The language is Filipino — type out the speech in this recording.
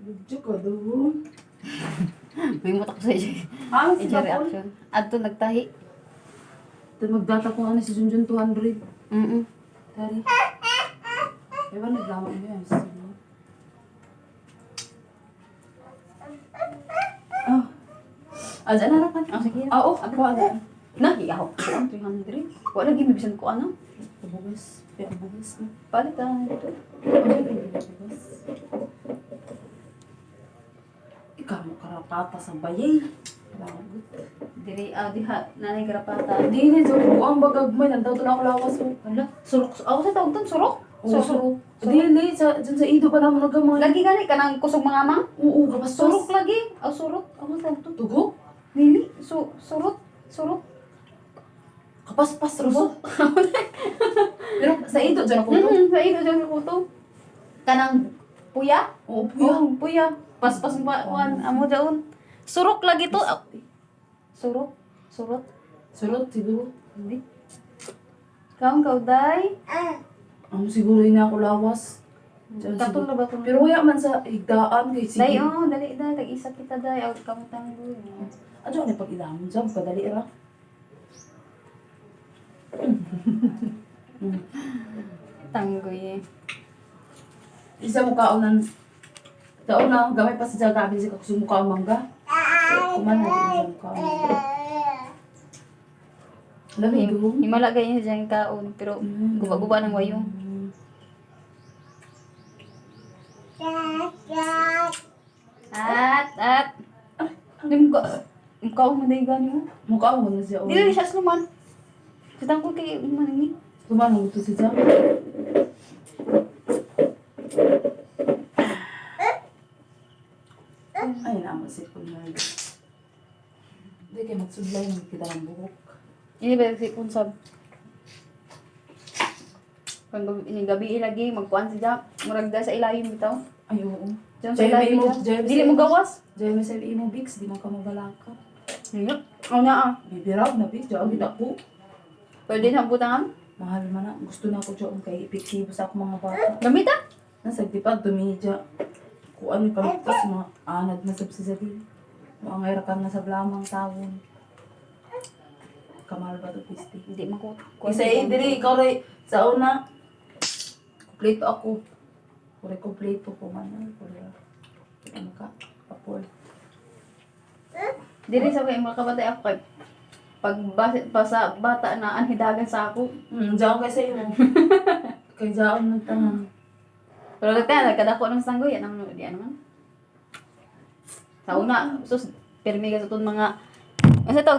Medyo ka doon. May mutak sa iyo. Si Ija Bapol? reaction. Adto nagtahi. Ito magdata ko ano si Junjun 200. Tari. Ewan, naglaman mo yan. Oh. Dyan na naman. Sige. Oo, ako agad. Nahiyaw ko ang 300. Wala lagi bibisan ko ano. Kabugas. Kaya kabugas. Palitan ito. Kabugas. Ikaw mo karapata sa bayay. Lagot. Diri diha nanay karapata. Di ni, so ko ang bagagmay. Nandaw to na ako lawas mo. Hala, surok. Ako sa tawag tan surok. Oo, surok. Di ni, dyan sa ido pa naman nagamay. Lagi gani kanang kusog mga amang. Oo, kapaspas. Surok lagi. Surok. Ako sa tawag. Tugo? Dili. Surok. Surok. Kapaspas, ruso. Pero sa ido dyan ako to. Sa ito dyan ko to. Kanang puya. Oo, puya. Puya. Paspas ba kuan amo daon. Surok lagi to. Surok. Surot. Surot, siguro. Hindi. Kaon kauday. Siguro yun na ako lawas. Diyan Katol na siguro. ba to? Pero wala man sa higdaan kay sige. Day, dali, tag-isa kita, day. Out ka mo tanggo. Ano na pag ilamon dyan? Kadali ra. Tanggoy eh. Isa mo kaunan. Daon na, gamay pa sa gabi si kakusong mukha ang mangga. Kumanan din sa mukha ang mangga. Lamig doon. Himala ganyan dyan kaon, pero guba-guba ng wayong. At. Di mukha mo day gani mo. Mukha mo na siya. Dili siya sluman. Kitang ko kay manini. Kumanan mo to siya. Ay, naman si Kulay. Hindi kayo magsudlay ng kita ng buhok. Ini ba si Kunsab? Kung ini gabi ilagi magkuan siya, murag da sa ilalim bitaw. Ay, oo. Diyan sa ilalim siya. Dili mo gawas. Diyan may sabi mo, Bix, di man ka mabalaka. Iya. Ano na Bibiraw na, Bix. Diyan, kita po. Pwede na butangan? Mahal man na. Gusto na ako diyan kay epektibo sa ako mga bata. Gamit ah. Nasa tipad, tumidya. Kung ano yung paligtas, mga anad na sabsisabi. Mga ngayon ka na sa blamang tawon. Kamal ba ito, Pisti? Hindi mako. Isa diri, ikaw rin. Sa una, kumpleto ako. Kure kumpleto ko man. Kure, ano ka? Kapol. Diri sa mga kabatay ako kay pag sa bata na anhidagan sa ako. Diyan kasi mo. Kay Jaon nagtangan. Pero nagtaya nagkadako ng sanggoy yan ang di ano man. Sa una sus permi ka sa tun mga ano sa tawag